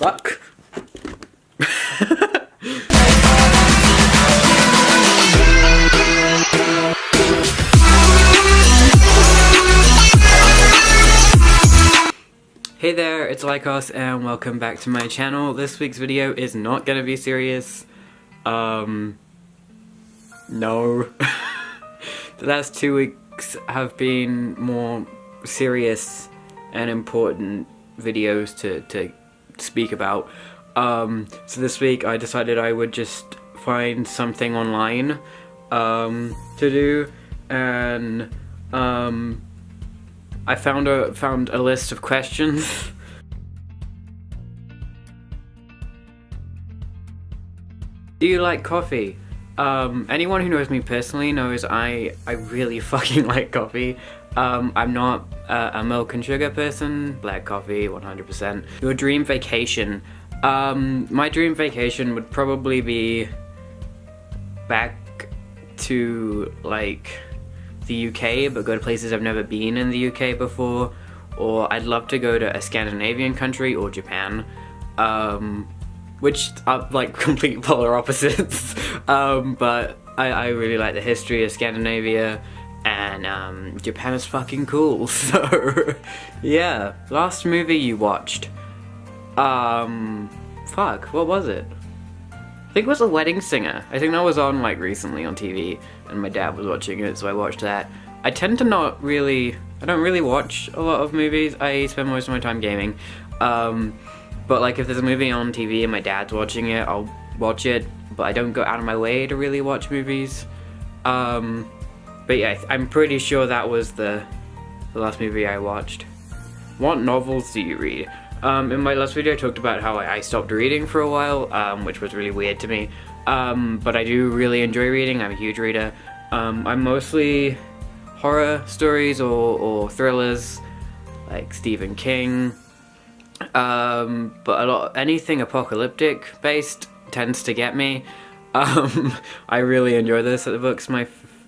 fuck? Hey there, it's Lykos and welcome back to my channel. This week's video is not gonna be serious. No. The last 2 weeks have been more serious and important videos to speak about. So this week I decided I would just find something online to do, and I found a list of questions. Do you like coffee? Anyone who knows me personally knows I really fucking like coffee. I'm not a milk and sugar person. Black coffee, 100%. Your dream vacation. My dream vacation would probably be back to, like, the UK, but go to places I've never been in the UK before, or I'd love to go to a Scandinavian country or Japan, which are like complete polar opposites, but I really like the history of Scandinavia, and Japan is fucking cool, so yeah. Last movie you watched? Fuck, what was it? I think it was The Wedding Singer. I think that was on like recently on TV, and my dad was watching it, so I watched that. I don't really watch a lot of movies. I spend most of my time gaming. But like if there's a movie on TV and my dad's watching it, I'll watch it, but I don't go out of my way to really watch movies. But yeah, I'm pretty sure that was the last movie I watched. What novels do you read? In my last video I talked about how I stopped reading for a while, which was really weird to me. But I do really enjoy reading. I'm a huge reader. I'm mostly horror stories or thrillers, like Stephen King. But anything apocalyptic based tends to get me. I really enjoy this at the books.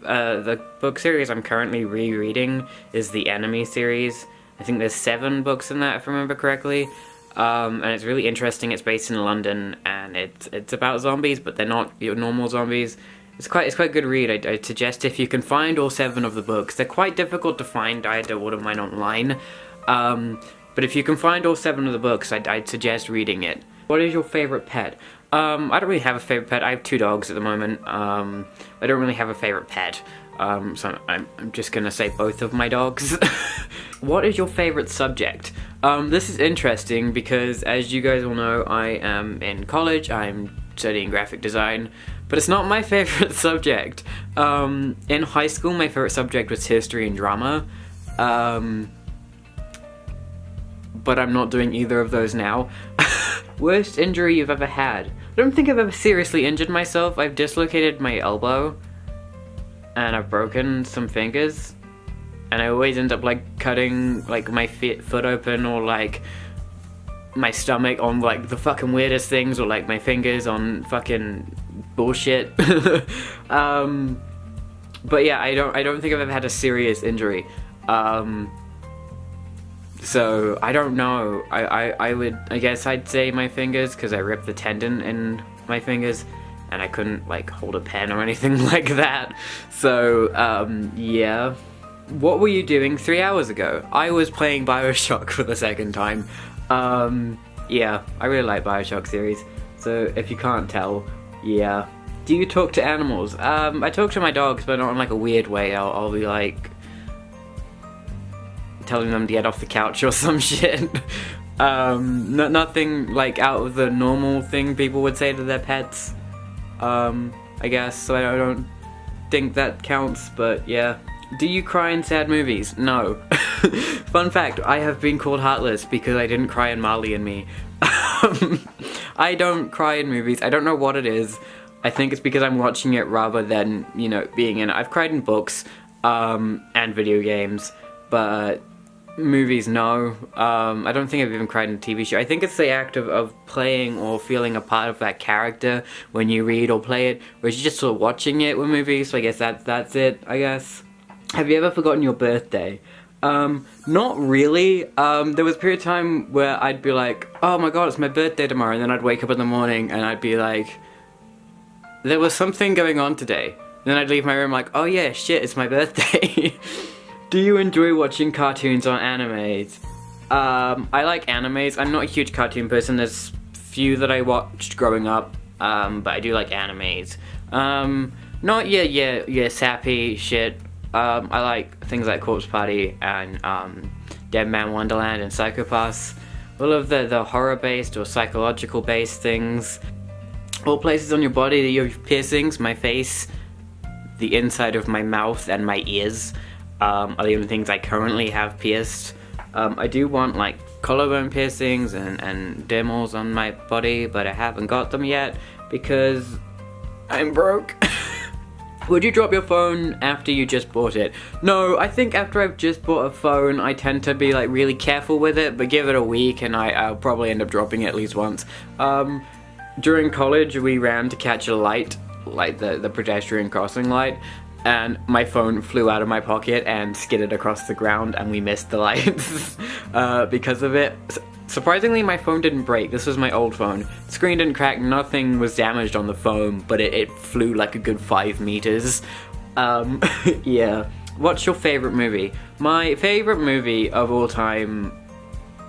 The book series I'm currently rereading is the Enemy series. I think there's 7 books in that, if I remember correctly, and it's really interesting. It's based in London, and it's about zombies, but they're not your normal zombies. It's quite a good read. I'd suggest if you can find all 7 of the books. They're quite difficult to find. I had to order mine online, but if you can find all 7 of the books, I'd suggest reading it. What is your favorite pet? I don't really have a favorite pet. I have 2 dogs at the moment. I don't really have a favorite pet. So I'm just gonna say both of my dogs. What is your favorite subject? This is interesting because, as you guys all know, I am in college. I'm studying graphic design, but it's not my favorite subject. In high school, my favorite subject was history and drama, but I'm not doing either of those now. Worst injury you've ever had? I don't think I've ever seriously injured myself. I've dislocated my elbow, and I've broken some fingers, and I always end up like cutting like my foot open, or like my stomach on like the fucking weirdest things, or like my fingers on fucking bullshit. But yeah, I don't think I've ever had a serious injury. So I don't know. I guess I'd say my fingers, because I ripped the tendon in my fingers, and I couldn't like hold a pen or anything like that. So yeah. What were you doing 3 hours ago? I was playing BioShock for the 2nd time. Yeah, I really like BioShock series. So if you can't tell, yeah. Do you talk to animals? I talk to my dogs, but not in like a weird way. I'll be like telling them to get off the couch or some shit. Nothing like out of the normal thing people would say to their pets. I guess, so I don't think that counts, but yeah. Do you cry in sad movies? No. Fun fact, I have been called heartless because I didn't cry in Marley and Me. I don't cry in movies. I don't know what it is. I think it's because I'm watching it rather than, you know, being in it. I've cried in books, and video games, but movies, no. I don't think I've even cried in a TV show. I think it's the act of playing or feeling a part of that character when you read or play it, whereas you're just sort of watching it with movies, so I guess that's it, I guess. Have you ever forgotten your birthday? Not really. There was a period of time where I'd be like, oh my god, it's my birthday tomorrow, and then I'd wake up in the morning and I'd be like, there was something going on today. Then I'd leave my room like, oh yeah, shit, it's my birthday. Do you enjoy watching cartoons or animes? I like animes. I'm not a huge cartoon person. There's few that I watched growing up, but I do like animes. Not yeah, sappy shit. I like things like Corpse Party and Dead Man Wonderland and Psychopaths. All of the horror-based or psychological-based things. All places on your body that you have piercings. My face, the inside of my mouth, and my ears are the only things I currently have pierced. I do want like collarbone piercings and dermals on my body, but I haven't got them yet because I'm broke. Would you drop your phone after you just bought it? No, I think after I've just bought a phone, I tend to be like really careful with it, but give it a week and I'll probably end up dropping it at least once. During college, we ran to catch a light, like the pedestrian crossing light, and my phone flew out of my pocket and skidded across the ground, and we missed the lights because of it. Surprisingly, my phone didn't break. This was my old phone. Screen didn't crack, nothing was damaged on the phone, but it flew like a good 5 meters. Yeah. What's your favorite movie? My favorite movie of all time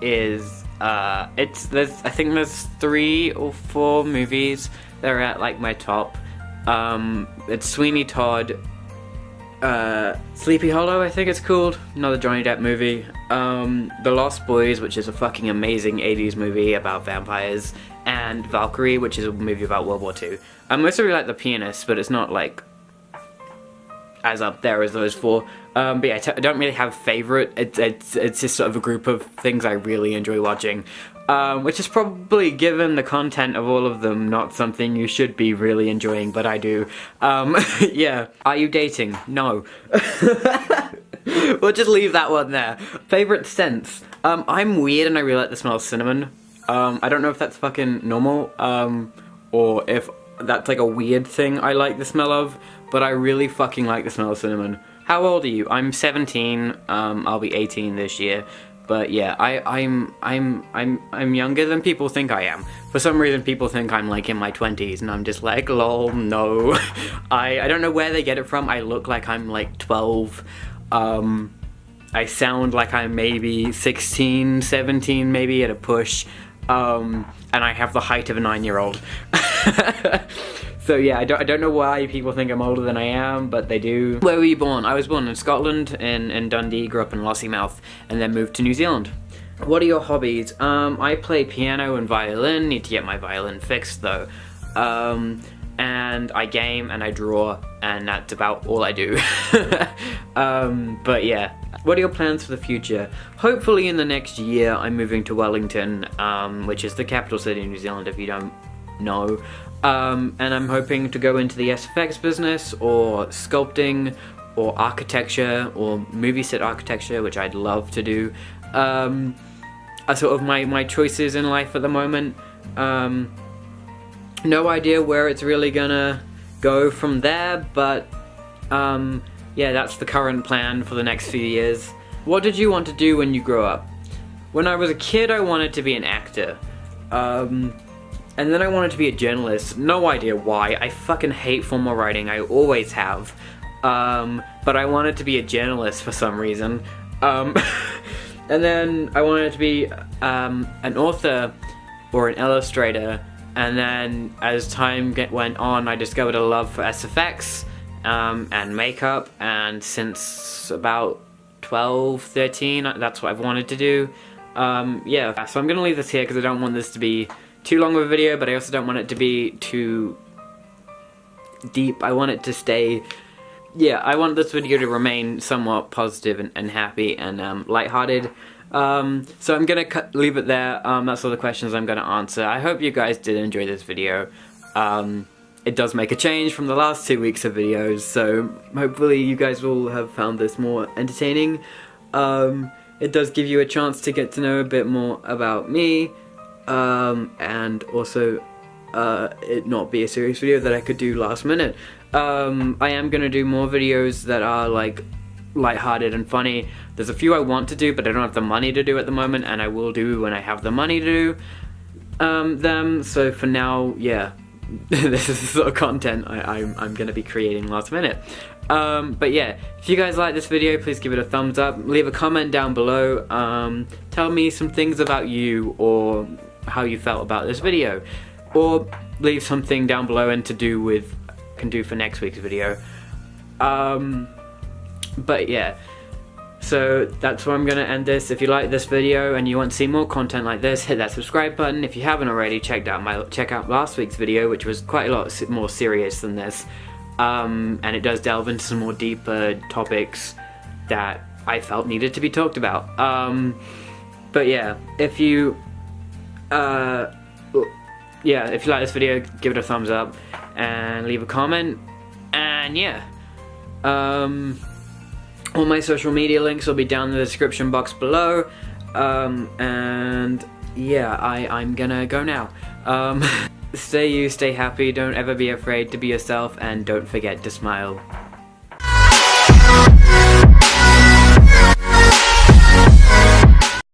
is, I think there's 3 or 4 movies that are at like my top. It's Sweeney Todd, Sleepy Hollow, I think it's called, another Johnny Depp movie, The Lost Boys, which is a fucking amazing 80s movie about vampires, and Valkyrie, which is a movie about World War II. I mostly really like The Pianist, but it's not like as up there as those 4. But yeah, I don't really have favorite. It's just sort of a group of things I really enjoy watching. Which is probably, given the content of all of them, not something you should be really enjoying, but I do. Yeah. Are you dating? No. We'll just leave that one there. Favorite scents? I'm weird and I really like the smell of cinnamon. I don't know if that's fucking normal, or if that's like a weird thing I like the smell of, but I really fucking like the smell of cinnamon. How old are you? I'm 17, I'll be 18 this year. But yeah, I'm younger than people think I am. For some reason, people think I'm like in my 20s, and I'm just like, lol, no. I don't know where they get it from. I look like I'm like 12. I sound like I'm maybe 16, 17, maybe at a push. And I have the height of a 9-year-old. So yeah, I don't know why people think I'm older than I am, but they do. Where were you born? I was born in Scotland, in Dundee, grew up in Lossiemouth, and then moved to New Zealand. What are your hobbies? I play piano and violin, need to get my violin fixed though. And I game and I draw, and that's about all I do. But yeah. What are your plans for the future? Hopefully in the next year I'm moving to Wellington, which is the capital city of New Zealand if you don't know. And I'm hoping to go into the SFX business, or sculpting, or architecture, or movie set architecture, which I'd love to do. Are sort of my choices in life at the moment. No idea where it's really gonna go from there, but yeah, that's the current plan for the next few years. What did you want to do when you grew up? When I was a kid, I wanted to be an actor. And then I wanted to be a journalist. No idea why. I fucking hate formal writing. I always have. But I wanted to be a journalist for some reason. And then I wanted to be an author or an illustrator. And then as time went on, I discovered a love for SFX and makeup. And since about 12, 13, that's what I've wanted to do. Yeah, so I'm gonna leave this here because I don't want this to be too long of a video, but I also don't want it to be too deep. I want it to stay, yeah, I want this video to remain somewhat positive and happy and lighthearted. So I'm gonna leave it there. That's all the questions I'm gonna answer. I hope you guys did enjoy this video. It does make a change from the last 2 weeks of videos, so hopefully you guys will have found this more entertaining. It does give you a chance to get to know a bit more about me. And also it not be a serious video that I could do last minute. I am gonna do more videos that are like lighthearted and funny. There's a few I want to do, but I don't have the money to do at the moment, and I will do when I have the money to do them. So for now, yeah, this is the sort of content I'm gonna be creating last minute. But yeah, if you guys like this video, please give it a thumbs up, leave a comment down below, tell me some things about you or how you felt about this video, or leave something down below and can do for next week's video. But yeah, so that's where I'm gonna end this. If you like this video and you want to see more content like this, hit that subscribe button. If you haven't already, check out last week's video, which was quite a lot more serious than this, and it does delve into some more deeper topics that I felt needed to be talked about. But yeah, if you like this video, give it a thumbs up and leave a comment. And yeah, all my social media links will be down in the description box below. And yeah, I'm gonna go now. Stay you, stay happy, don't ever be afraid to be yourself, and don't forget to smile.